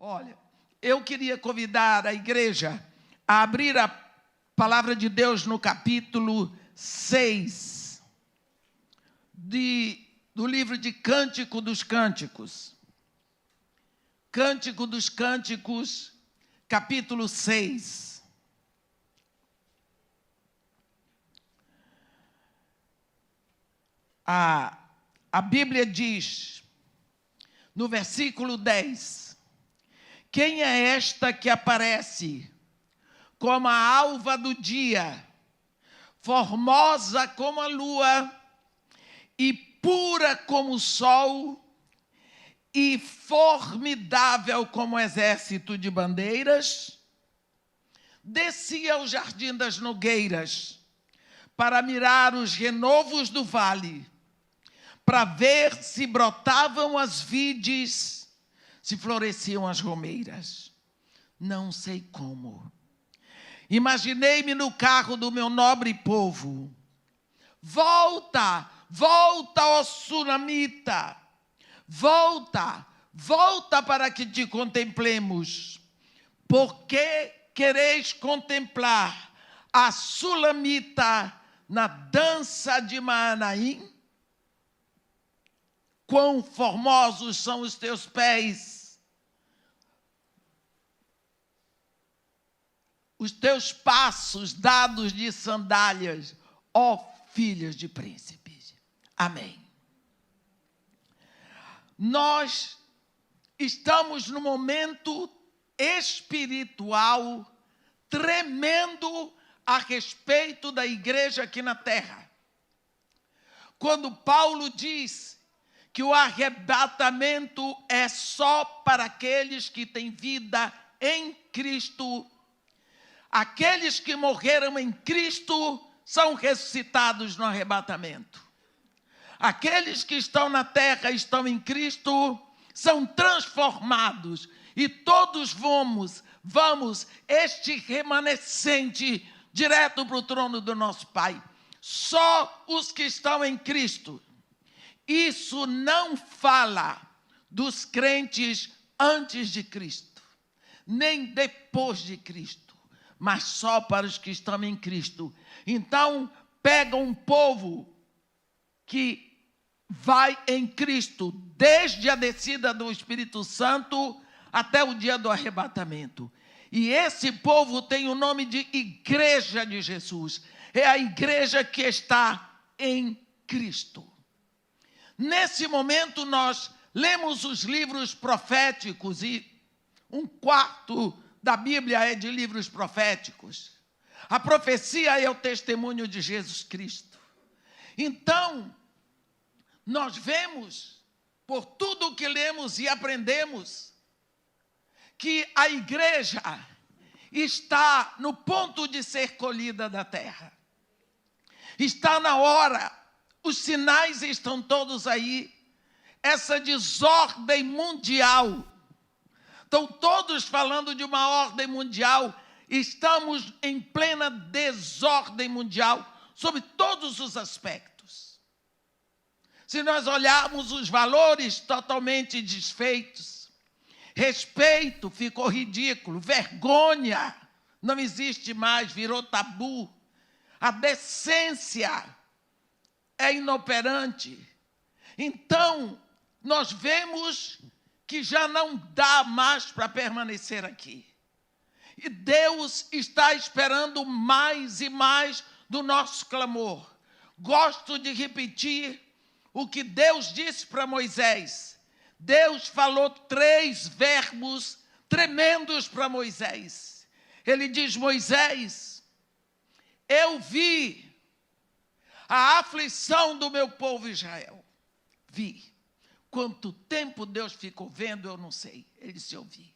Olha, eu queria convidar a igreja a abrir a palavra de Deus no capítulo 6 do livro de Cântico dos Cânticos. Cântico dos Cânticos, capítulo 6. A Bíblia diz, no versículo 10, quem é esta que aparece como a alva do dia, formosa como a lua e pura como o sol e formidável como o exército de bandeiras? Descia ao jardim das nogueiras para mirar os renovos do vale, para ver se brotavam as vides, se floresciam as romeiras. Não sei como. Imaginei-me no carro do meu nobre povo. Volta, volta, ó Sunamita. Volta, volta para que te contemplemos. Por que quereis contemplar a Sulamita na dança de Maanaim? Quão formosos são os teus pés, os teus passos dados de sandálias, ó filhas de príncipes. Amém. Nós estamos num momento espiritual tremendo a respeito da igreja aqui na terra. Quando Paulo diz que o arrebatamento é só para aqueles que têm vida em Cristo. Aqueles que morreram em Cristo são ressuscitados no arrebatamento. Aqueles que estão na terra, estão em Cristo, são transformados. E todos vamos este remanescente, direto para o trono do nosso Pai. Só os que estão em Cristo. Isso não fala dos crentes antes de Cristo, nem depois de Cristo, mas só para os que estão em Cristo. Então, pega um povo que vai em Cristo, desde a descida do Espírito Santo até o dia do arrebatamento. E esse povo tem o nome de Igreja de Jesus. É a igreja que está em Cristo. Nesse momento, nós lemos os livros proféticos e um quarto da Bíblia é de livros proféticos. A profecia é o testemunho de Jesus Cristo. Então, nós vemos, por tudo o que lemos e aprendemos, que a igreja está no ponto de ser colhida da terra. Está na hora. Os sinais estão todos aí. Essa desordem mundial. Estão todos falando de uma ordem mundial. Estamos em plena desordem mundial sobre todos os aspectos. Se nós olharmos os valores totalmente desfeitos, respeito ficou ridículo, vergonha não existe mais, virou tabu. A decência é inoperante. Então, nós vemos que já não dá mais para permanecer aqui. E Deus está esperando mais e mais do nosso clamor. Gosto de repetir o que Deus disse para Moisés. Deus falou 3 verbos tremendos para Moisés. Ele diz: Moisés, eu vi a aflição do meu povo Israel. Vi. Quanto tempo Deus ficou vendo, eu não sei. Ele disse: eu vi.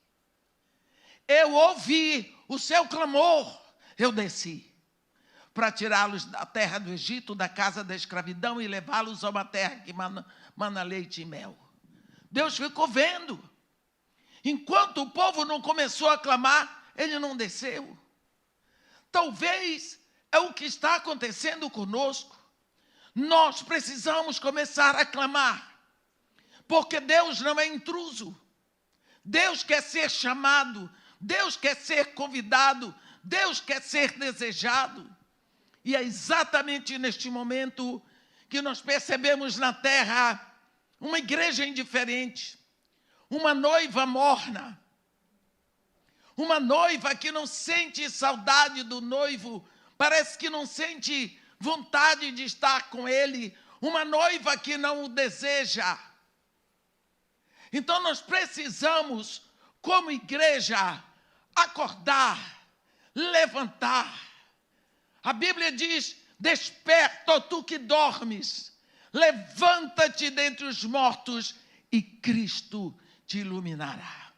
Eu ouvi o seu clamor. Eu desci para tirá-los da terra do Egito, da casa da escravidão, e levá-los a uma terra que mana leite e mel. Deus ficou vendo. Enquanto o povo não começou a clamar, ele não desceu. Talvez é o que está acontecendo conosco. Nós precisamos começar a clamar, porque Deus não é intruso. Deus quer ser chamado, Deus quer ser convidado, Deus quer ser desejado. E é exatamente neste momento que nós percebemos na terra uma igreja indiferente, uma noiva morna, uma noiva que não sente saudade do noivo, parece que não sente vontade de estar com ele, uma noiva que não o deseja. Então nós precisamos, como igreja, acordar, levantar. A Bíblia diz: desperta, ó tu que dormes, levanta-te dentre os mortos e Cristo te iluminará.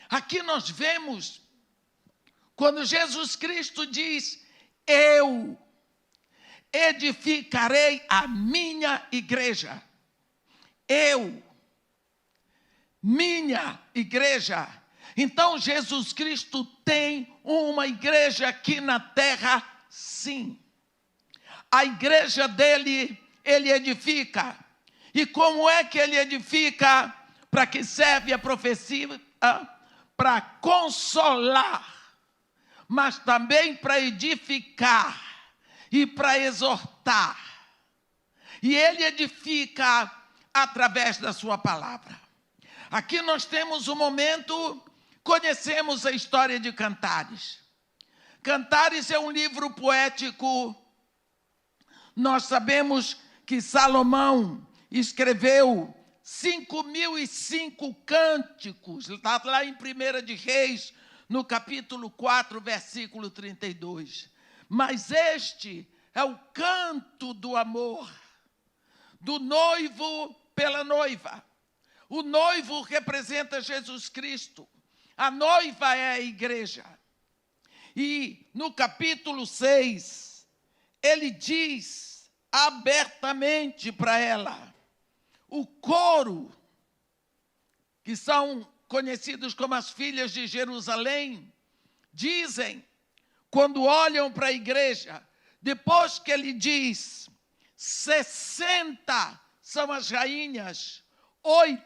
Aqui nós vemos, quando Jesus Cristo diz: eu edificarei a minha igreja. Minha igreja. Então Jesus Cristo tem uma igreja aqui na terra, sim. A igreja dele, ele edifica. E como é que ele edifica? Para que serve a profecia? Para consolar, mas também para edificar e para exortar. E ele edifica através da sua palavra. Aqui nós temos um momento, conhecemos a história de Cantares. Cantares é um livro poético. Nós sabemos que Salomão escreveu 5.005 cânticos. Está lá em 1 de Reis, no capítulo 4, versículo 32. Mas este é o canto do amor, do noivo pela noiva. O noivo representa Jesus Cristo. A noiva é a igreja. E no capítulo 6, ele diz abertamente para ela: o coro, que são conhecidos como as filhas de Jerusalém, dizem, quando olham para a igreja, depois que ele diz, 60 são as rainhas, 80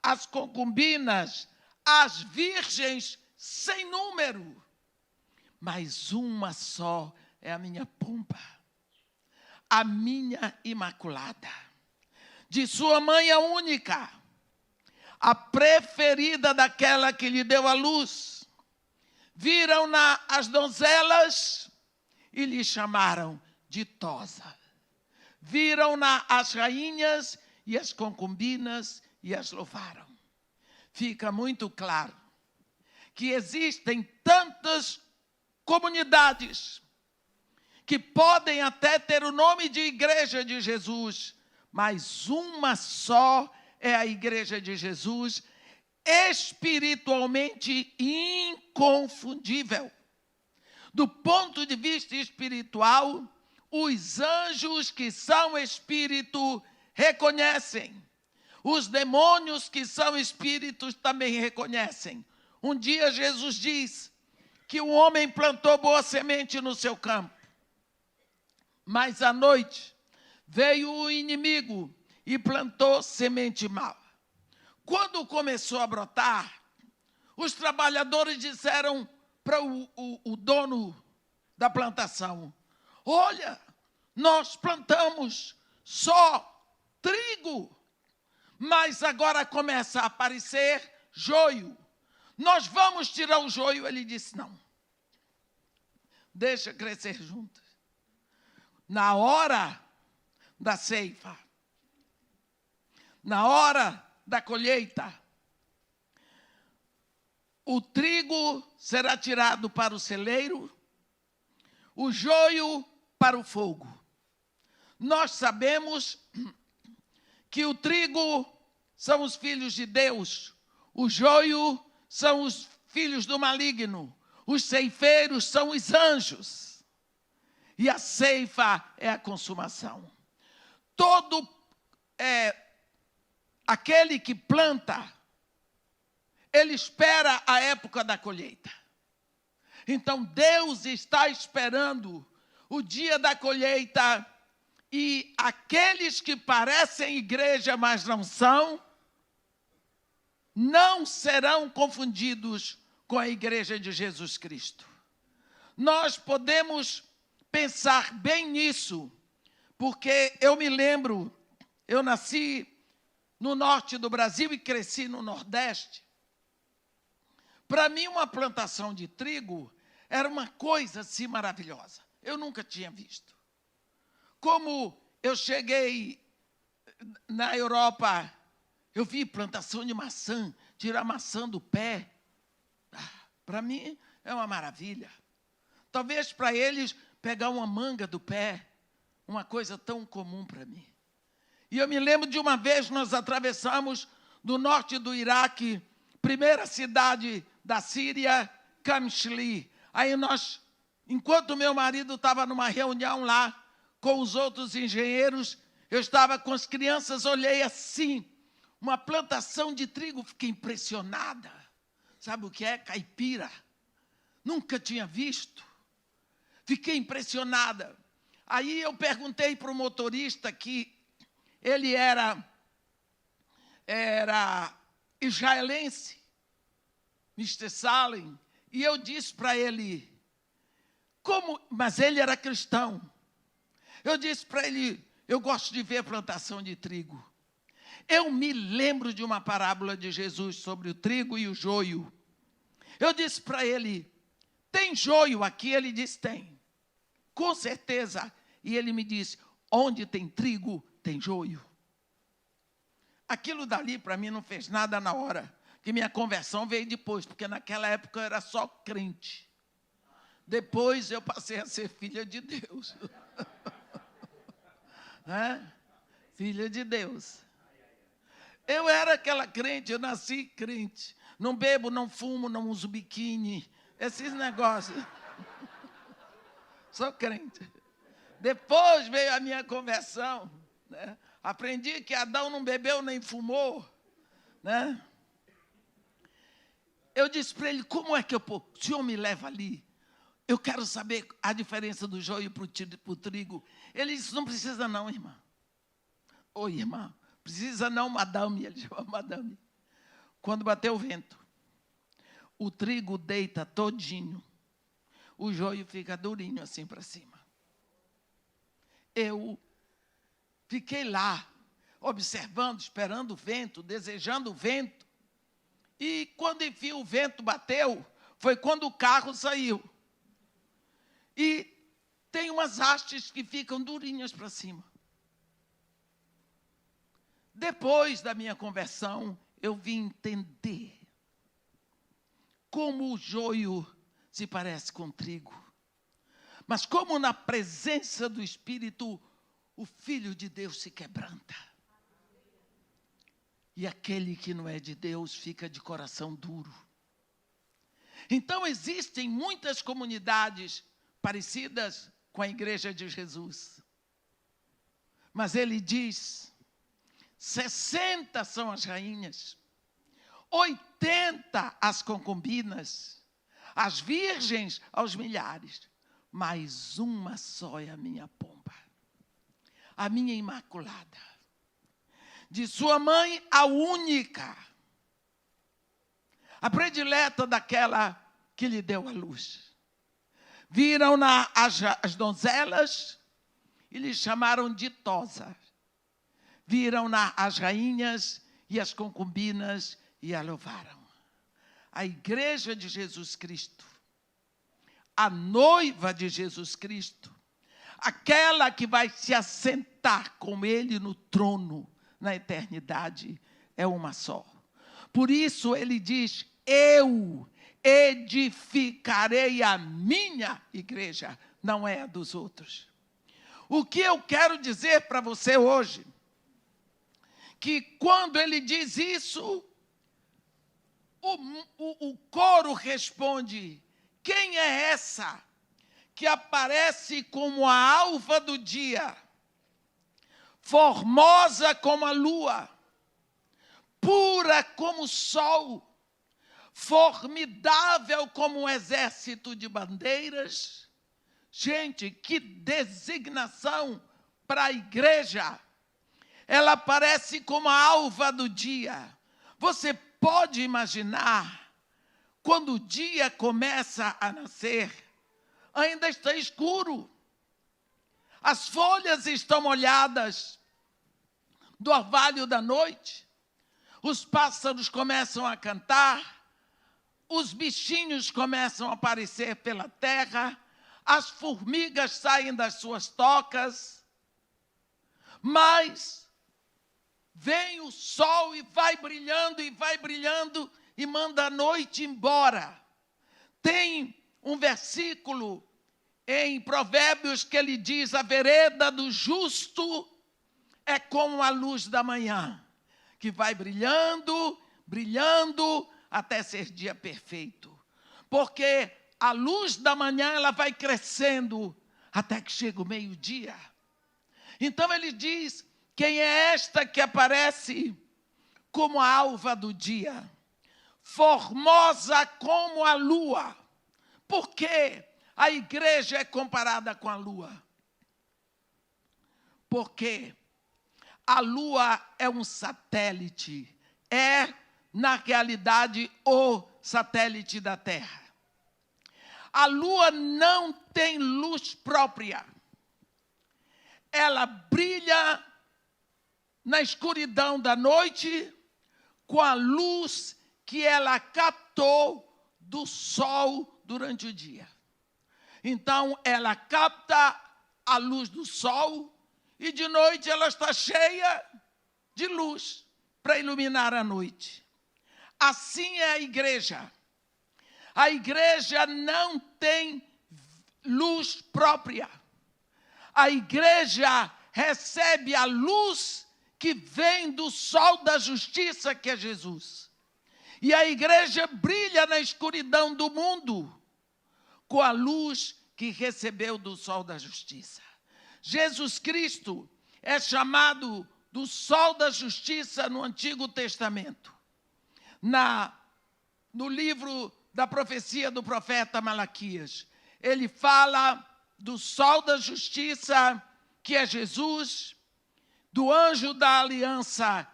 as concubinas, as virgens sem número, mas uma só é a minha pomba, a minha imaculada. De sua mãe a única, a preferida daquela que lhe deu a luz. Viram-na as donzelas e lhe chamaram ditosa. Viram-na as rainhas e as concubinas e as louvaram. Fica muito claro que existem tantas comunidades que podem até ter o nome de Igreja de Jesus, mas uma só é a Igreja de Jesus, espiritualmente inconfundível. Do ponto de vista espiritual, os anjos que são espírito reconhecem. Os demônios que são espíritos também reconhecem. Um dia Jesus diz que o homem plantou boa semente no seu campo, mas à noite veio o inimigo e plantou semente má. Quando começou a brotar, os trabalhadores disseram para o dono da plantação: olha, nós plantamos só trigo, mas agora começa a aparecer joio. Nós vamos tirar o joio. Ele disse: não, deixa crescer junto. Na hora da ceifa, na hora da colheita, o trigo será tirado para o celeiro, o joio para o fogo. Nós sabemos que o trigo são os filhos de Deus, o joio são os filhos do maligno, os ceifeiros são os anjos, e a ceifa é a consumação. Todo aquele que planta, ele espera a época da colheita. Então Deus está esperando o dia da colheita, e aqueles que parecem igreja, mas não são, não serão confundidos com a igreja de Jesus Cristo. Nós podemos pensar bem nisso, porque eu me lembro, eu nasci no norte do Brasil e cresci no Nordeste. Para mim, uma plantação de trigo era uma coisa assim maravilhosa. Eu nunca tinha visto. Como eu cheguei na Europa, eu vi plantação de maçã, tirar maçã do pé. Para mim é uma maravilha. Talvez para eles pegar uma manga do pé, uma coisa tão comum para mim. E eu me lembro de uma vez nós atravessamos do norte do Iraque, primeira cidade da Síria, Qamishli. Aí nós, enquanto meu marido estava numa reunião lá com os outros engenheiros, eu estava com as crianças, olhei assim, uma plantação de trigo, fiquei impressionada. Sabe o que é? Caipira. Nunca tinha visto. Fiquei impressionada. Aí eu perguntei para o motorista que ele era israelense, Mr. Salem, e eu disse para ele, mas ele era cristão. Eu disse para ele, eu gosto de ver plantação de trigo. Eu me lembro de uma parábola de Jesus sobre o trigo e o joio. Eu disse para ele, tem joio aqui? Ele disse, tem. Com certeza. E ele me disse, onde tem trigo, tem joio. Aquilo dali para mim não fez nada na hora, que minha conversão veio depois, porque naquela época eu era só crente. Depois eu passei a ser filha de Deus. Filha de Deus. Eu era aquela crente, eu nasci crente. Não bebo, não fumo, não uso biquíni, esses negócios. Sou crente. Depois veio a minha conversão, né? Aprendi que Adão não bebeu nem fumou, né? Eu disse para ele, como é que o senhor me leva ali? Eu quero saber a diferença do joio para o trigo. Ele disse, não precisa não, irmã. Oi, irmã, precisa não, madame, ele chama madame. Quando bateu o vento, o trigo deita todinho, o joio fica durinho assim para cima. Eu fiquei lá, observando, esperando o vento, desejando o vento. E quando, enfim, o vento bateu, foi quando o carro saiu. E tem umas hastes que ficam durinhas para cima. Depois da minha conversão, eu vim entender como o joio se parece com trigo. Mas como na presença do Espírito, o Filho de Deus se quebranta. E aquele que não é de Deus fica de coração duro. Então existem muitas comunidades parecidas com a igreja de Jesus. Mas ele diz, 60 são as rainhas, 80 as concubinas, as virgens aos milhares, mas uma só é a minha pomba, a minha imaculada. De sua mãe, a única, a predileta daquela que lhe deu a luz. Viram-na as donzelas e lhe chamaram ditosa. Viram-na as rainhas e as concubinas e a louvaram. A igreja de Jesus Cristo, a noiva de Jesus Cristo, aquela que vai se assentar com ele no trono na eternidade, é uma só. Por isso ele diz, eu edificarei a minha igreja, não é a dos outros. O que eu quero dizer para você hoje, que quando ele diz isso, o coro responde, quem é essa que aparece como a alva do dia, formosa como a lua, pura como o sol, formidável como um exército de bandeiras? Gente, que designação para a igreja! Ela aparece como a alva do dia. Você pode imaginar, quando o dia começa a nascer, ainda está escuro. As folhas estão molhadas do orvalho da noite. Os pássaros começam a cantar. Os bichinhos começam a aparecer pela terra. As formigas saem das suas tocas. Mas vem o sol e vai brilhando e manda a noite embora. Tem um versículo em Provérbios que ele diz: a vereda do justo é como a luz da manhã, que vai brilhando, brilhando, até ser dia perfeito. Porque a luz da manhã, ela vai crescendo até que chega o meio-dia. Então ele diz: quem é esta que aparece como a alva do dia, formosa como a lua? Por quê? A igreja é comparada com a lua. Porque a lua é um satélite. É, na realidade, o satélite da Terra. A lua não tem luz própria. Ela brilha na escuridão da noite com a luz que ela captou do sol durante o dia. Então, ela capta a luz do sol e de noite ela está cheia de luz para iluminar a noite. Assim é a igreja. A igreja não tem luz própria. A igreja recebe a luz que vem do sol da justiça, que é Jesus. E a igreja brilha na escuridão do mundo com a luz que recebeu do sol da justiça. Jesus Cristo é chamado do sol da justiça no Antigo Testamento. No livro da profecia do profeta Malaquias, ele fala do sol da justiça, que é Jesus, do anjo da aliança,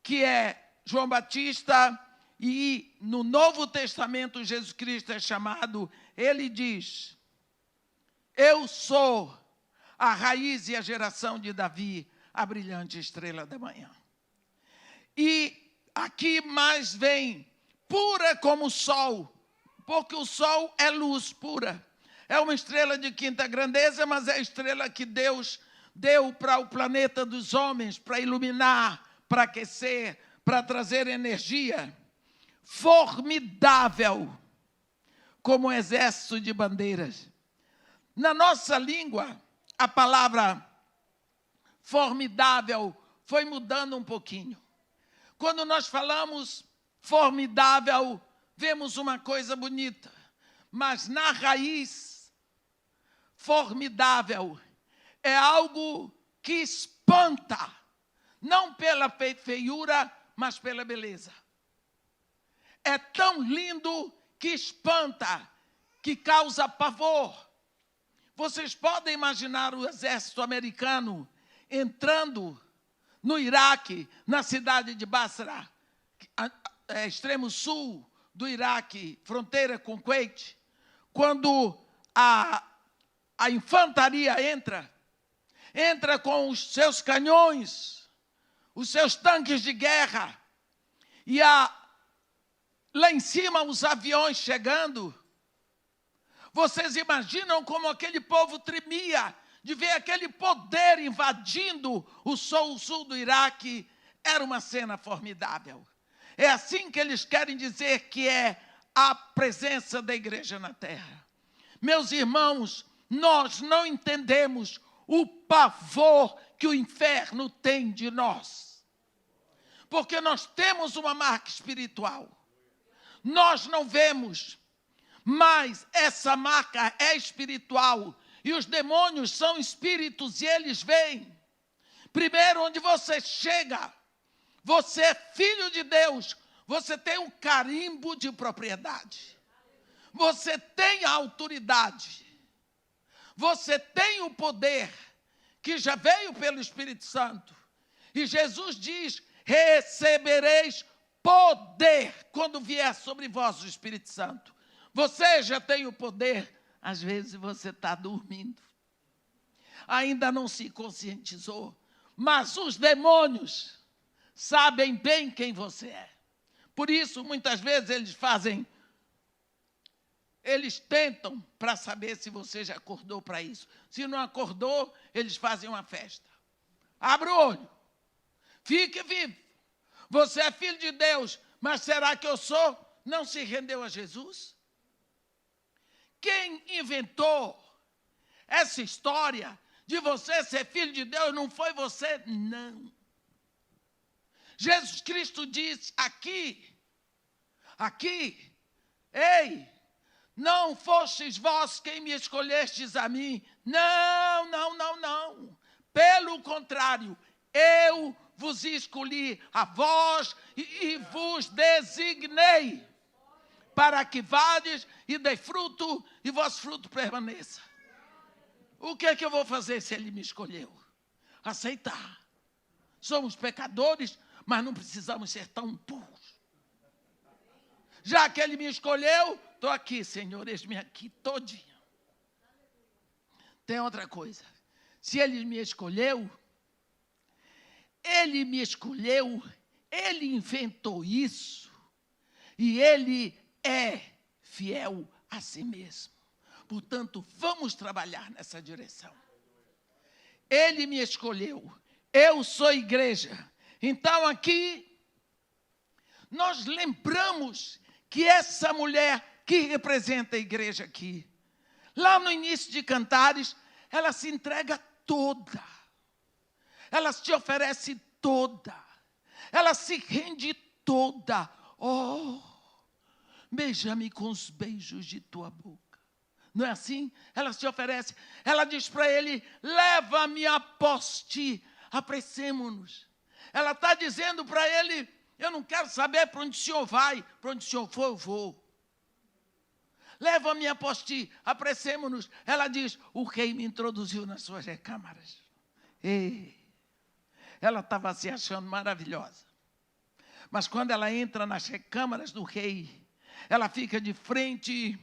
que é João Batista, e no Novo Testamento Jesus Cristo é chamado, ele diz: eu sou a raiz e a geração de Davi, a brilhante estrela da manhã. E aqui mais vem, pura como o sol, porque o sol é luz pura. É uma estrela de quinta grandeza, mas é a estrela que Deus deu para o planeta dos homens, para iluminar, para aquecer, para trazer energia. Formidável, como um exército de bandeiras. Na nossa língua, a palavra formidável foi mudando um pouquinho. Quando nós falamos formidável, vemos uma coisa bonita, mas na raiz, formidável é algo que espanta, não pela feiura, mas pela beleza. É tão lindo que espanta, que causa pavor. Vocês podem imaginar o exército americano entrando no Iraque, na cidade de Basra, extremo sul do Iraque, fronteira com Kuwait, quando a infantaria entra com os seus canhões, os seus tanques de guerra, e lá em cima os aviões chegando. Vocês imaginam como aquele povo tremia de ver aquele poder invadindo o sul do Iraque? Era uma cena formidável. É assim que eles querem dizer que é a presença da igreja na terra. Meus irmãos, nós não entendemos o pavor que o inferno tem de nós. Porque nós temos uma marca espiritual. Nós não vemos, mas essa marca é espiritual. E os demônios são espíritos e eles vêm. Primeiro, onde você chega, você é filho de Deus, você tem um carimbo de propriedade. Você tem a autoridade. Você tem o poder que já veio pelo Espírito Santo. E Jesus diz: recebereis poder quando vier sobre vós o Espírito Santo. Você já tem o poder. Às vezes você está dormindo. Ainda não se conscientizou. Mas os demônios sabem bem quem você é. Por isso, muitas vezes, eles tentam para saber se você já acordou para isso. Se não acordou, eles fazem uma festa. Abra o olho. Fique vivo. Você é filho de Deus, mas será que eu sou? Não se rendeu a Jesus? Quem inventou essa história de você ser filho de Deus não foi você, não. Jesus Cristo diz aqui, ei, não fostes vós quem me escolhestes a mim. Não. Pelo contrário, eu vos escolhi a vós e vos designei para que vades e dei fruto e vosso fruto permaneça. O que é que eu vou fazer se ele me escolheu? Aceitar. Somos pecadores, mas não precisamos ser tão burros. Já que ele me escolheu, estou aqui, Senhor, eis-me aqui todinho. Tem outra coisa. Se ele me escolheu, ele inventou isso e ele é fiel a si mesmo. Portanto, vamos trabalhar nessa direção. Ele me escolheu, eu sou igreja. Então aqui, nós lembramos que essa mulher que representa a igreja aqui, lá no início de Cantares, ela se entrega toda. Ela se oferece toda. Ela se rende toda. Oh, beija-me com os beijos de tua boca. Não é assim? Ela se oferece. Ela diz para ele, leva-me após ti, apressemo-nos. Ela está dizendo para ele, eu não quero saber para onde o senhor vai, para onde o senhor for, eu vou. Leva-me após ti, apressemo-nos. Ela diz, o rei me introduziu nas suas recâmaras. Ei, ela estava se achando maravilhosa. Mas quando ela entra nas recâmaras do rei, ela fica de frente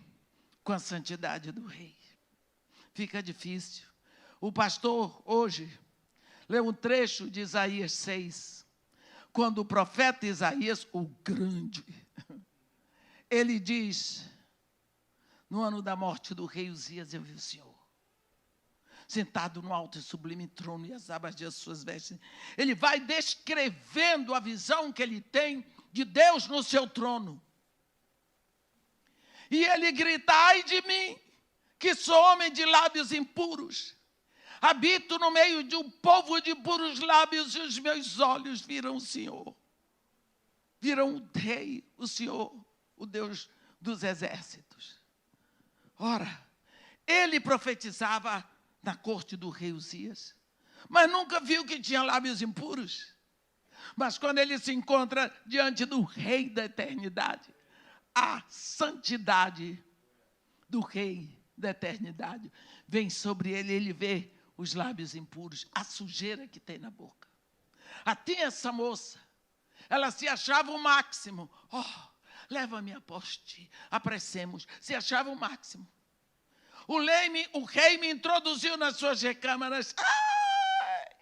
com a santidade do rei. Fica difícil. O pastor hoje leu um trecho de Isaías 6, quando o profeta Isaías, o grande, ele diz, no ano da morte do rei Uzias, eu vi o Senhor, sentado no alto e sublime trono, e as abas de suas vestes. Ele vai descrevendo a visão que ele tem de Deus no seu trono. E ele grita, ai de mim, que sou homem de lábios impuros. Habito no meio de um povo de puros lábios, e os meus olhos viram o Senhor. Viram o Rei, o Senhor, o Deus dos exércitos. Ora, ele profetizava na corte do rei Uzias, mas nunca viu que tinha lábios impuros. Mas quando ele se encontra diante do Rei da eternidade, a santidade do Rei da eternidade vem sobre ele, ele vê os lábios impuros, a sujeira que tem na boca. Até essa moça, ela se achava o máximo. Oh, leva-me após ti, apressemos. Se achava o máximo. O rei me introduziu nas suas recâmaras. Ai,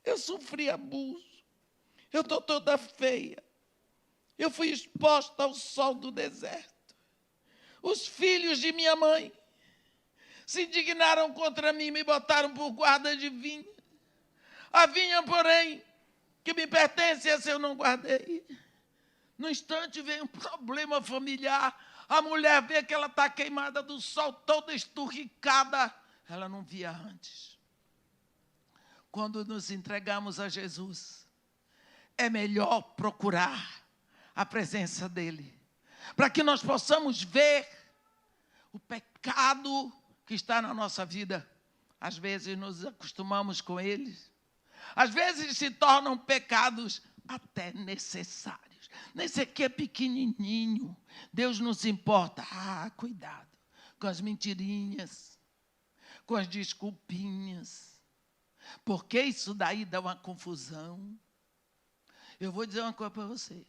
eu sofri abuso. Eu estou toda feia. Eu fui exposta ao sol do deserto. Os filhos de minha mãe se indignaram contra mim e me botaram por guarda de vinha. A vinha, porém, que me pertence, essa eu não guardei. No instante vem um problema familiar. A mulher vê que ela está queimada do sol, toda esturricada. Ela não via antes. Quando nos entregamos a Jesus, é melhor procurar a presença dEle, para que nós possamos ver o pecado que está na nossa vida. Às vezes nos acostumamos com eles. Às vezes se tornam pecados até necessários. Nesse aqui é pequenininho. Deus não se importa. Ah, cuidado com as mentirinhas, com as desculpinhas, porque isso daí dá uma confusão. Eu vou dizer uma coisa para você.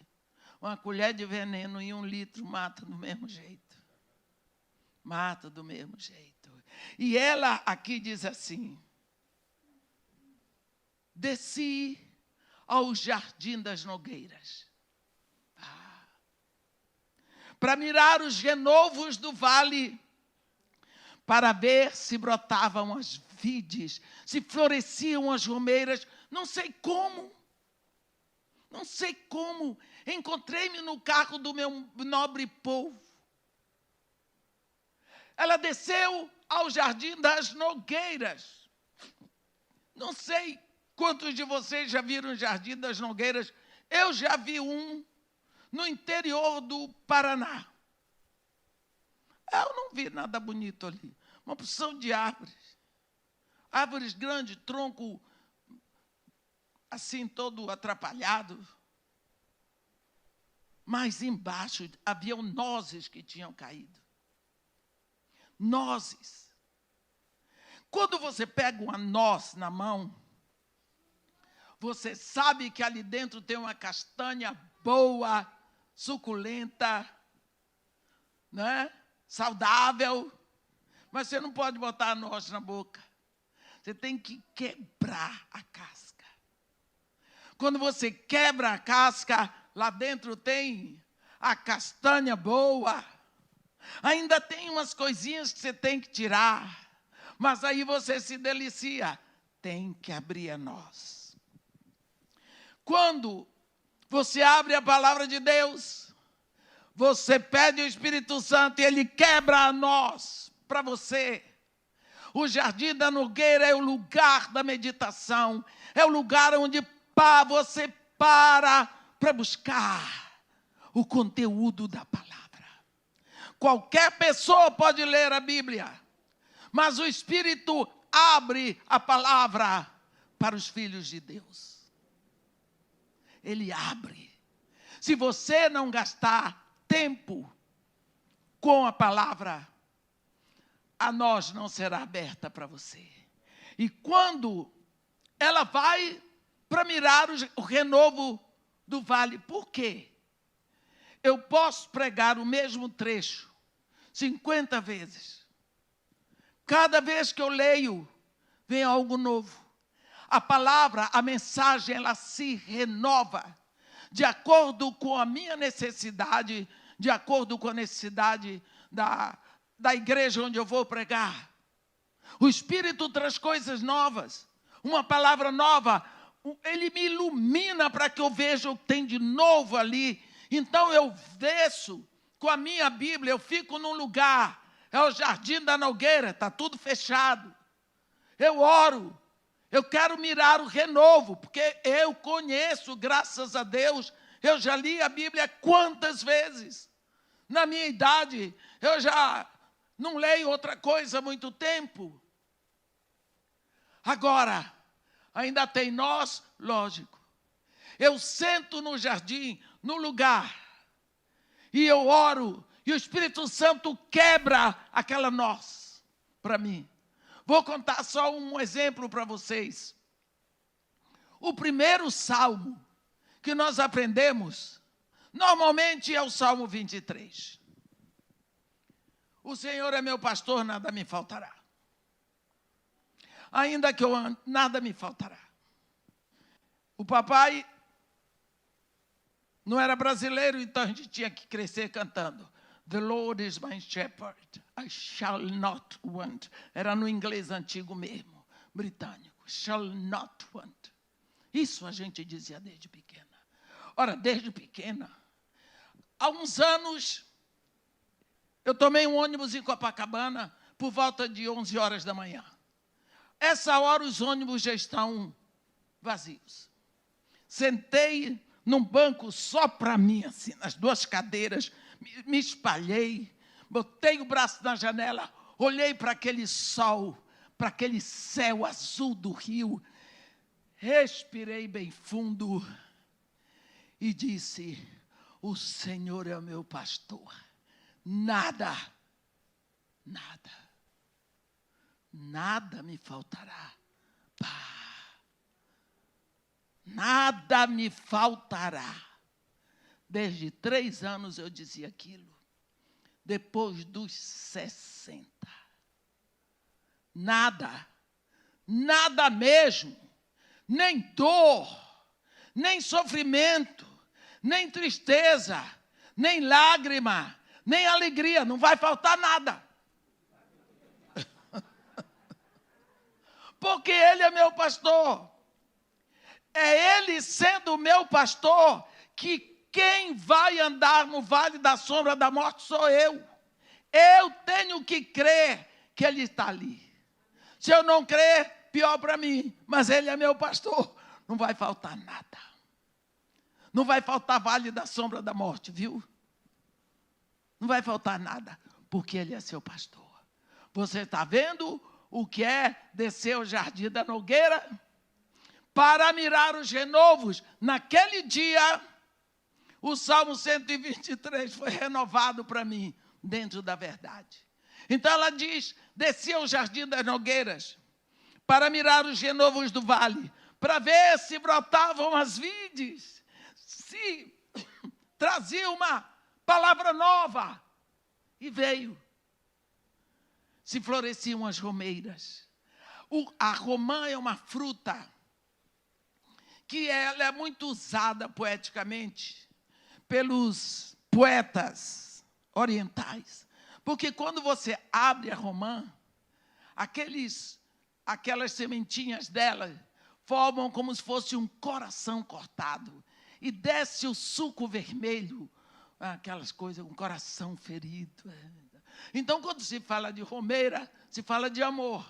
Uma colher de veneno em 1 litro mata do mesmo jeito. Mata do mesmo jeito. E ela aqui diz assim: desci ao jardim das nogueiras, para mirar os renovos do vale, para ver se brotavam as vides, se floresciam as romeiras. Não sei como, encontrei-me no carro do meu nobre povo. Ela desceu ao jardim das nogueiras. Não sei quantos de vocês já viram o Jardim das Nogueiras. Eu já vi um no interior do Paraná. Eu não vi nada bonito ali. Uma porção de árvores. Árvores grandes, tronco assim todo atrapalhado. Mas embaixo haviam nozes que tinham caído. Nozes. Quando você pega uma noz na mão, você sabe que ali dentro tem uma castanha boa, suculenta, né? Saudável, mas você não pode botar a noz na boca. Você tem que quebrar a casca. Quando você quebra a casca, lá dentro tem a castanha boa. Ainda tem umas coisinhas que você tem que tirar, mas aí você se delicia. Tem que abrir a noz. Quando você abre a palavra de Deus, você pede o Espírito Santo e Ele quebra a noz para você. O Jardim da Nogueira é o lugar da meditação, é o lugar onde você para buscar o conteúdo da palavra. Qualquer pessoa pode ler a Bíblia, mas o Espírito abre a palavra para os filhos de Deus. Ele abre. Se você não gastar tempo com a palavra, a noz não será aberta para você. E quando ela vai para mirar o renovo do vale, por quê? Eu posso pregar o mesmo trecho 50 vezes. Cada vez que eu leio, vem algo novo. A palavra, a mensagem, ela se renova de acordo com a minha necessidade, de acordo com a necessidade da igreja onde eu vou pregar. O Espírito traz coisas novas, uma palavra nova. Ele me ilumina para que eu veja o que tem de novo ali. Então eu desço com a minha Bíblia, eu fico num lugar, é o Jardim da Nogueira, está tudo fechado. Eu oro, eu quero mirar o renovo, porque eu conheço, graças a Deus, eu já li a Bíblia quantas vezes. Na minha idade, eu já não leio outra coisa há muito tempo. Agora, ainda tem nós, lógico. Eu sento no jardim, no lugar, e eu oro, e o Espírito Santo quebra aquela noz para mim. Vou contar só um exemplo para vocês. O primeiro salmo que nós aprendemos, normalmente é o Salmo 23. O Senhor é meu pastor, nada me faltará. Ainda que eu ande, nada me faltará. O papai não era brasileiro, então a gente tinha que crescer cantando. The Lord is my shepherd, I shall not want. Era no inglês antigo mesmo, britânico. Shall not want. Isso a gente dizia desde pequena. Ora, desde pequena, há uns anos, eu tomei um ônibus em Copacabana por volta de 11 horas da manhã. Essa hora os ônibus já estão vazios. Sentei num banco só para mim, assim, nas duas cadeiras, me espalhei, botei o braço na janela, olhei para aquele sol, para aquele céu azul do rio, respirei bem fundo e disse: o Senhor é o meu pastor, nada me faltará. nada me faltará. Desde 3 anos eu dizia aquilo. Depois dos 60. Nada mesmo, nem dor, nem sofrimento, nem tristeza, nem lágrima, nem alegria, não vai faltar nada. Porque Ele é meu pastor. É Ele sendo o meu pastor que quem vai andar no vale da sombra da morte sou eu. Eu tenho que crer que Ele está ali. Se eu não crer, pior para mim. Mas Ele é meu pastor. Não vai faltar nada. Não vai faltar vale da sombra da morte, viu? Não vai faltar nada, porque Ele é seu pastor. Você está vendo o que é descer o jardim da Nogueira? Para mirar os renovos. Naquele dia, o Salmo 123 foi renovado para mim, dentro da verdade. Então ela diz, desci ao jardim das Nogueiras, para mirar os renovos do vale, para ver se brotavam as vides, se trazia uma palavra nova. E veio. Se floresciam as romeiras. A romã é uma fruta que ela é muito usada poeticamente pelos poetas orientais. Porque quando você abre a romã, aquelas sementinhas dela formam como se fosse um coração cortado. E desce o suco vermelho, aquelas coisas, um coração ferido. Então, quando se fala de romeira, se fala de amor.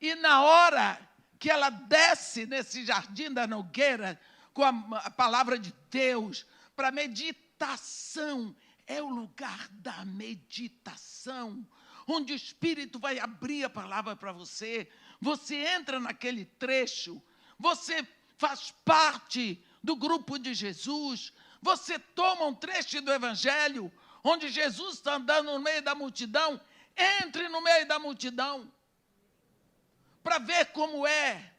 E na hora que ela desce nesse jardim da Nogueira, com a palavra de Deus, para meditação, é o lugar da meditação, onde o Espírito vai abrir a palavra para você. Você entra naquele trecho, você faz parte do grupo de Jesus, você toma um trecho do Evangelho, onde Jesus está andando no meio da multidão, entre no meio da multidão, para ver como é.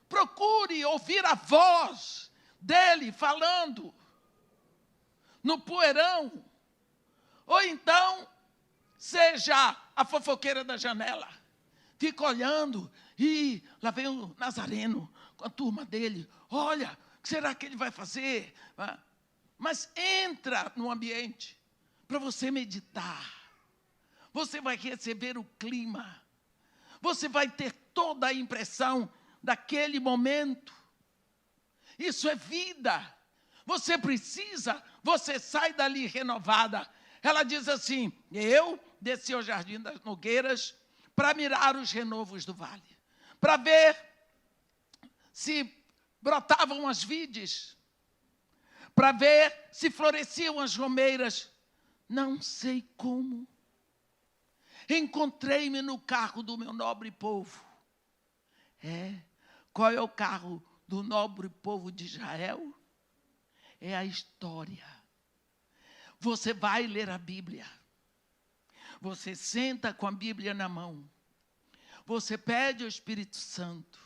Procure ouvir a voz dele falando no poeirão. Ou então, seja a fofoqueira da janela. Fica olhando, e lá vem o Nazareno com a turma dele. Olha, o que será que ele vai fazer? Mas entra no ambiente para você meditar. Você vai receber o clima. Você vai ter toda a impressão daquele momento. Isso é vida. Você precisa, você sai dali renovada. Ela diz assim, eu desci ao jardim das Nogueiras para mirar os renovos do vale. Para ver se brotavam as vides. Para ver se floresciam as romeiras. Não sei como. Encontrei-me no carro do meu nobre povo. Qual é o carro do nobre povo de Israel? É a história. Você vai ler a Bíblia. Você senta com a Bíblia na mão. Você pede ao Espírito Santo.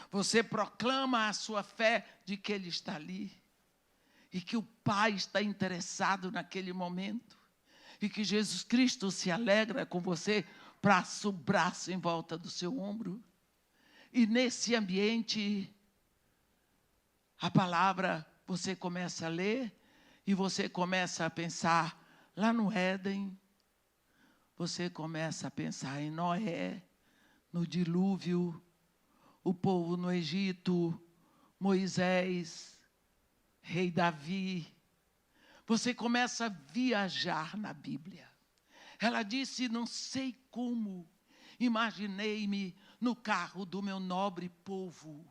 Você proclama a sua fé de que Ele está ali. E que o Pai está interessado naquele momento. E que Jesus Cristo se alegra com você, passa o braço em volta do seu ombro. E nesse ambiente, a palavra, você começa a ler e você começa a pensar lá no Éden. Você começa a pensar em Noé, no dilúvio, o povo no Egito, Moisés, rei Davi. Você começa a viajar na Bíblia. Ela disse, não sei como, imaginei-me no carro do meu nobre povo.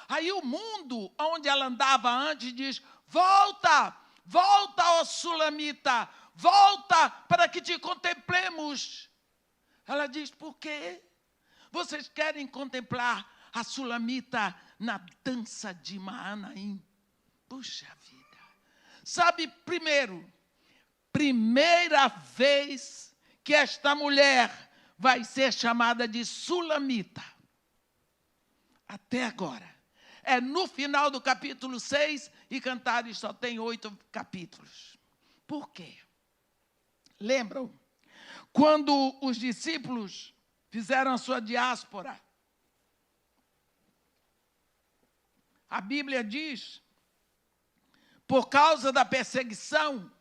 Aí o mundo onde ela andava antes diz, volta, ó Sulamita, volta para que te contemplemos. Ela diz, por quê? Vocês querem contemplar a Sulamita na dança de Maanaim? Puxa vida. Sabe, primeira vez que esta mulher vai ser chamada de Sulamita. Até agora. É no final do capítulo 6 e Cantares só tem 8 capítulos. Por quê? Lembram? Quando os discípulos fizeram a sua diáspora, a Bíblia diz, por causa da perseguição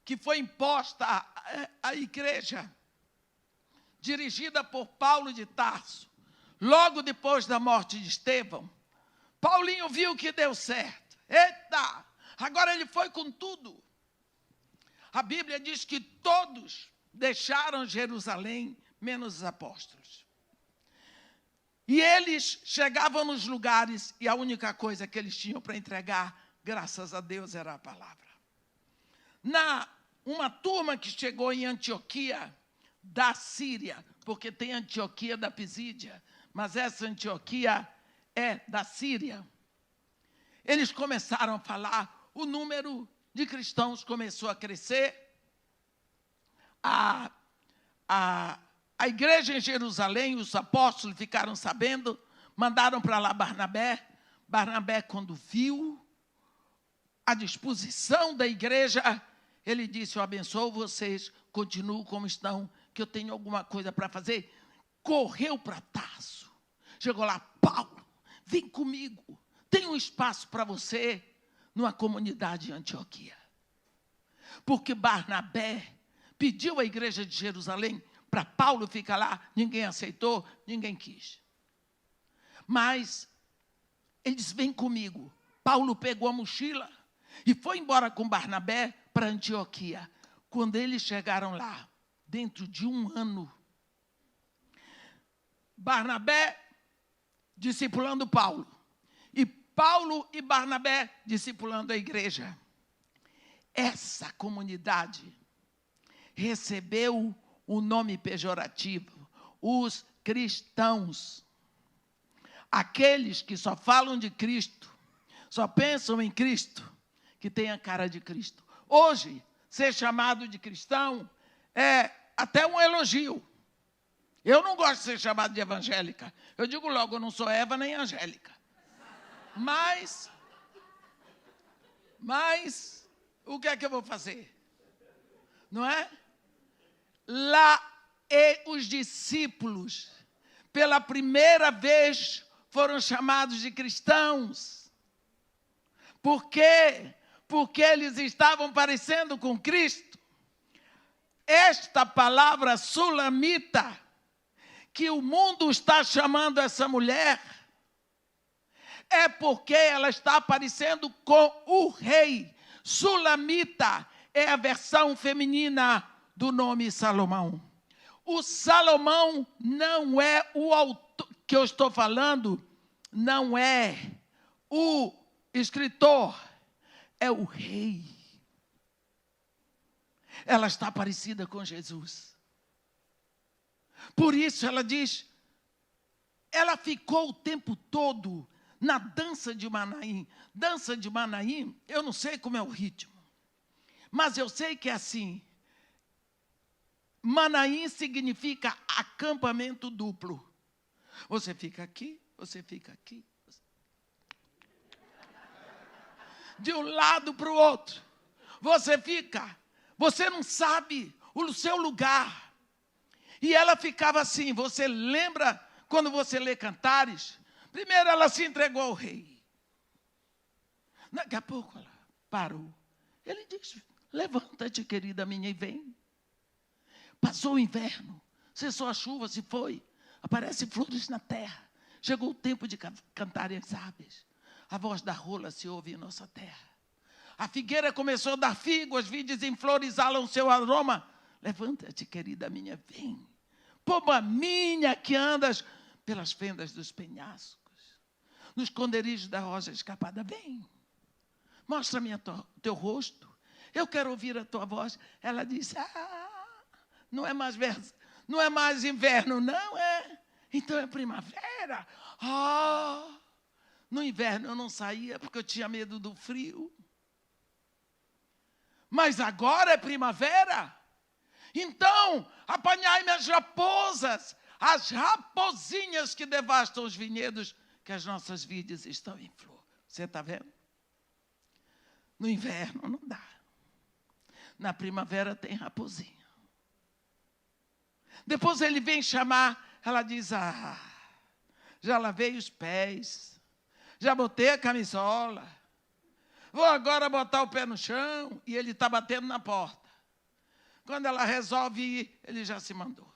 que foi imposta à igreja, dirigida por Paulo de Tarso, logo depois da morte de Estevão, Paulinho viu que deu certo. Eita! Agora ele foi com tudo. A Bíblia diz que todos deixaram Jerusalém, menos os apóstolos. E eles chegavam nos lugares e a única coisa que eles tinham para entregar, graças a Deus, era a palavra. Uma turma que chegou em Antioquia, da Síria, porque tem Antioquia da Pisídia, mas essa Antioquia é da Síria. Eles começaram a falar, o número de cristãos começou a crescer. A igreja em Jerusalém, os apóstolos ficaram sabendo, mandaram para lá Barnabé. Barnabé, quando viu a disposição da igreja, ele disse, eu abençoo vocês, continuem como estão, que eu tenho alguma coisa para fazer. Correu para Tarso, chegou lá, Paulo, vem comigo, tem um espaço para você numa comunidade em Antioquia. Porque Barnabé pediu à igreja de Jerusalém para Paulo ficar lá, ninguém aceitou, ninguém quis. Mas ele disse, vem comigo. Paulo pegou a mochila e foi embora com Barnabé para Antioquia. Quando eles chegaram lá, dentro de um ano, Barnabé discipulando Paulo, e Paulo e Barnabé discipulando a igreja. Essa comunidade recebeu o nome pejorativo, os cristãos. Aqueles que só falam de Cristo, só pensam em Cristo, que tem a cara de Cristo. Hoje, ser chamado de cristão é até um elogio. Eu não gosto de ser chamado de evangélica. Eu digo logo, eu não sou Eva nem Angélica. Mas, o que é que eu vou fazer? Não é? Lá, os discípulos, pela primeira vez, foram chamados de cristãos. Por quê? Porque eles estavam parecendo com Cristo. Esta palavra sulamita, que o mundo está chamando essa mulher, é porque ela está parecendo com o rei. Sulamita é a versão feminina do nome Salomão. O Salomão não é o autor que eu estou falando, não é o escritor, é o rei. Ela está parecida com Jesus. Por isso ela diz, ela ficou o tempo todo na dança de Manaim. Dança de Manaim, eu não sei como é o ritmo, mas eu sei que é assim. Manaim significa acampamento duplo. Você fica aqui, você fica aqui. De um lado para o outro. Você não sabe o seu lugar. E ela ficava assim, você lembra quando você lê Cantares? Primeiro ela se entregou ao rei. Daqui a pouco ela parou. Ele disse, levanta-te, querida minha, e vem. Passou o inverno, cessou a chuva, se foi. Aparecem flores na terra. Chegou o tempo de cantar as aves. A voz da rola se ouve em nossa terra. A figueira começou a dar figo, as vides em flores exalam seu aroma. Levanta-te, querida minha, vem. Pomba minha que andas pelas fendas dos penhascos, nos esconderijos da rosa escapada, vem. Mostra-me teu rosto. Eu quero ouvir a tua voz. Ela disse, não é mais inverno, não é? Então é primavera. No inverno eu não saía porque eu tinha medo do frio. Mas agora é primavera. Então, apanhai-me as raposas, as raposinhas que devastam os vinhedos, que as nossas vidas estão em flor. Você está vendo? No inverno não dá. Na primavera tem raposinha. Depois ele vem chamar, ela diz, já lavei os pés, já botei a camisola, vou agora botar o pé no chão, e ele está batendo na porta. Quando ela resolve ir, ele já se mandou.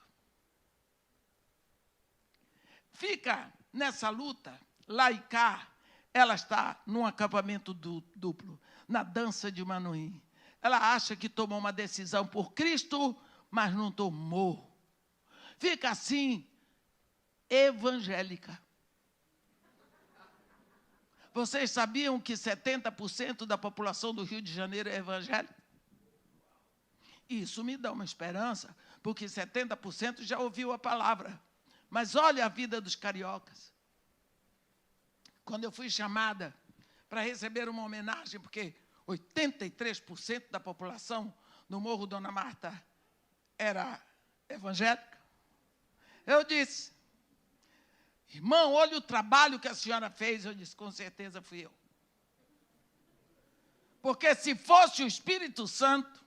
Fica nessa luta, lá e cá, ela está num acampamento duplo, na dança de Manoim. Ela acha que tomou uma decisão por Cristo, mas não tomou. Fica assim, evangélica. Vocês sabiam que 70% da população do Rio de Janeiro é evangélica? Isso me dá uma esperança, porque 70% já ouviu a palavra. Mas olha a vida dos cariocas. Quando eu fui chamada para receber uma homenagem, porque 83% da população no Morro Dona Marta era evangélica, eu disse, irmão, olha o trabalho que a senhora fez. Eu disse, com certeza fui eu. Porque se fosse o Espírito Santo,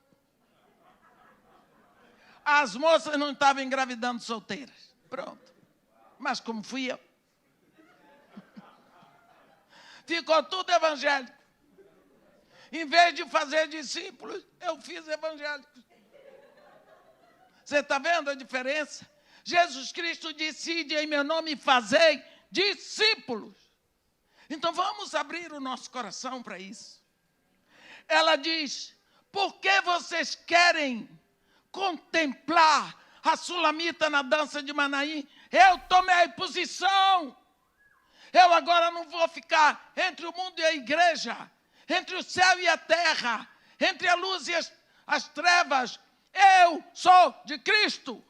as moças não estavam engravidando solteiras. Pronto. Mas como fui eu, ficou tudo evangélico. Em vez de fazer discípulos, eu fiz evangélicos. Você está vendo a diferença? Jesus Cristo disse, ide em meu nome e fazei discípulos. Então vamos abrir o nosso coração para isso. Ela diz, por que vocês querem contemplar a sulamita na dança de Manaim? Eu tomei posição. Eu agora não vou ficar entre o mundo e a igreja, entre o céu e a terra, entre a luz e as trevas. Eu sou de Cristo.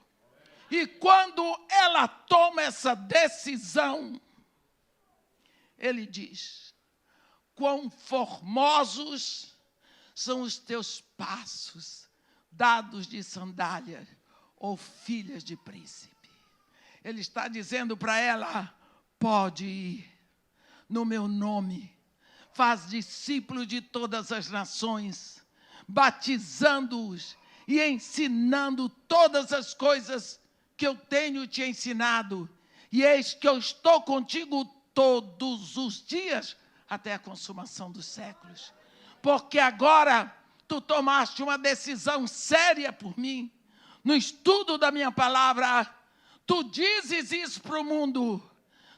E quando ela toma essa decisão, ele diz, quão formosos são os teus passos, dados de sandália, ou filhas de príncipe. Ele está dizendo para ela, pode ir no meu nome, faz discípulos de todas as nações, batizando-os e ensinando todas as coisas que eu tenho te ensinado, e eis que eu estou contigo todos os dias, até a consumação dos séculos. Porque agora tu tomaste uma decisão séria por mim, no estudo da minha palavra, tu dizes isso para o mundo,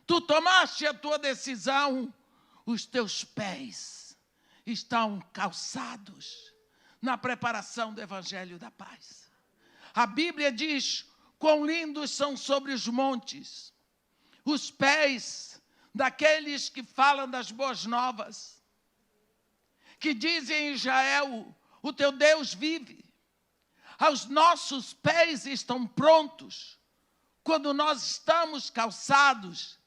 tu tomaste a tua decisão, os teus pés estão calçados na preparação do Evangelho da Paz. A Bíblia diz, quão lindos são sobre os montes os pés daqueles que falam das boas novas, que dizem em Israel, o teu Deus vive. Os nossos pés estão prontos quando nós estamos calçados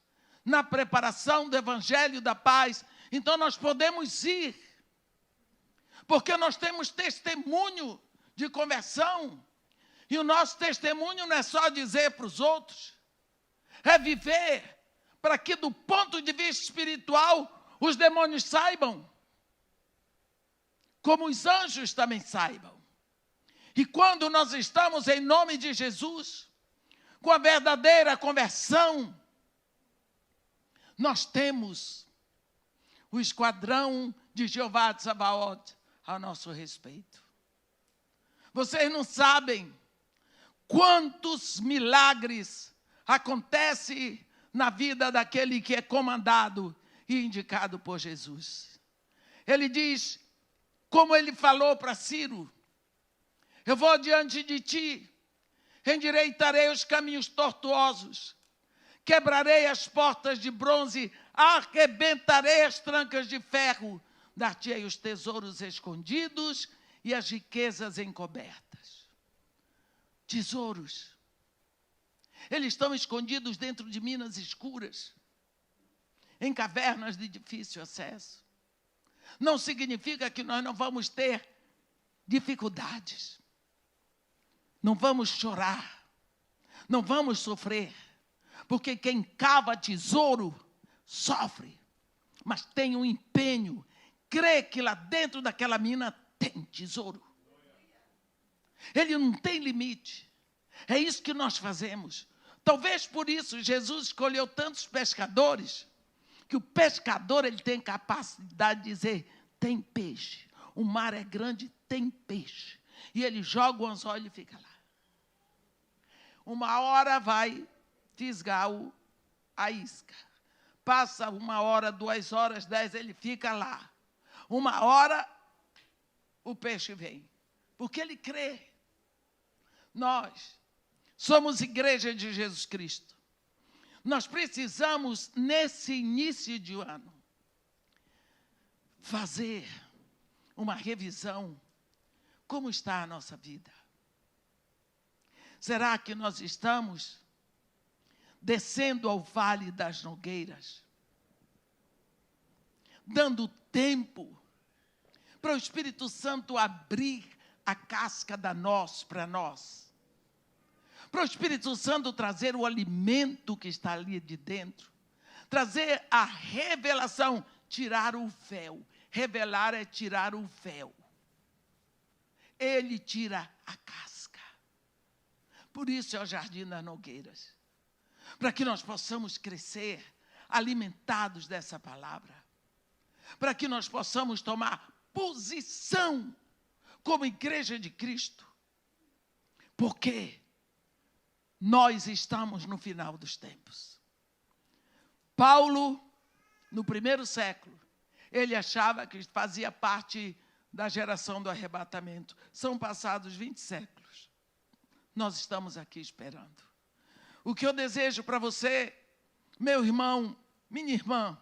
na preparação do Evangelho da Paz. Então nós podemos ir, porque nós temos testemunho de conversão. E o nosso testemunho não é só dizer para os outros, é viver para que do ponto de vista espiritual os demônios saibam, como os anjos também saibam. E quando nós estamos em nome de Jesus, com a verdadeira conversão, nós temos o esquadrão de Jeová de Sabaoth a nosso respeito. Vocês não sabem quantos milagres acontecem na vida daquele que é comandado e indicado por Jesus. Ele diz, como ele falou para Ciro, eu vou diante de ti, endireitarei os caminhos tortuosos, quebrarei as portas de bronze, arrebentarei as trancas de ferro, dar-te-ei os tesouros escondidos e as riquezas encobertas. Tesouros. Eles estão escondidos dentro de minas escuras, em cavernas de difícil acesso. Não significa que nós não vamos ter dificuldades. Não vamos chorar. Não vamos sofrer, porque quem cava tesouro sofre, mas tem um empenho, crê que lá dentro daquela mina tem tesouro. Ele não tem limite. É isso que nós fazemos. Talvez por isso Jesus escolheu tantos pescadores, que o pescador ele tem capacidade de dizer, tem peixe. O mar é grande, tem peixe. E ele joga o anzol e fica lá. Uma hora vai fisgar a isca. Passa 1 hora, 2 horas, 10, ele fica lá. 1 hora, o peixe vem. Porque ele crê. Nós somos igreja de Jesus Cristo. Nós precisamos, nesse início de ano, fazer uma revisão. Como está a nossa vida? Será que nós estamos descendo ao vale das nogueiras, dando tempo para o Espírito Santo abrir a casca da noz para nós, para o Espírito Santo trazer o alimento que está ali de dentro, trazer a revelação, tirar o véu. Revelar é tirar o véu. Ele tira a casca. Por isso é o Jardim das Nogueiras. Para que nós possamos crescer alimentados dessa palavra. Para que nós possamos tomar posição como igreja de Cristo. Porque nós estamos no final dos tempos. Paulo, no 1º século, ele achava que fazia parte da geração do arrebatamento. São passados 20 séculos. Nós estamos aqui esperando. O que eu desejo para você, meu irmão, minha irmã,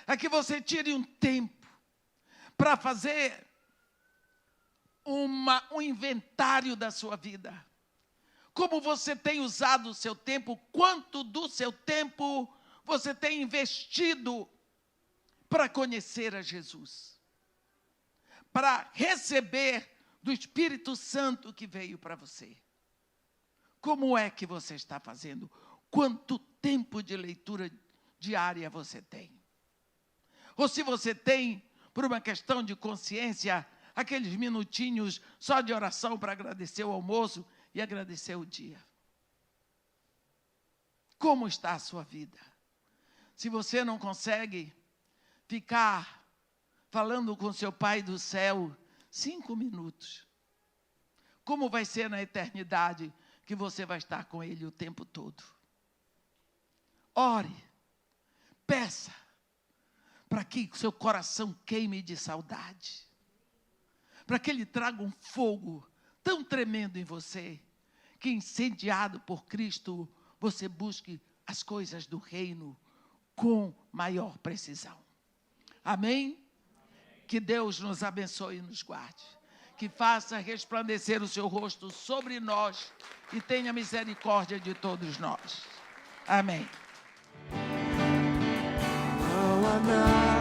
é que você tire um tempo para fazer um inventário da sua vida. Como você tem usado o seu tempo, quanto do seu tempo você tem investido para conhecer a Jesus, para receber do Espírito Santo que veio para você. Como é que você está fazendo? Quanto tempo de leitura diária você tem? Ou se você tem, por uma questão de consciência, aqueles minutinhos só de oração para agradecer o almoço e agradecer o dia. Como está a sua vida? Se você não consegue ficar falando com seu Pai do céu 5 minutos, como vai ser na eternidade que você vai estar com Ele o tempo todo? Ore, peça, para que seu coração queime de saudade, para que Ele traga um fogo tão tremendo em você, que incendiado por Cristo, você busque as coisas do reino com maior precisão. Amém? Que Deus nos abençoe e nos guarde. Que faça resplandecer o seu rosto sobre nós e tenha misericórdia de todos nós. Amém. Não há nada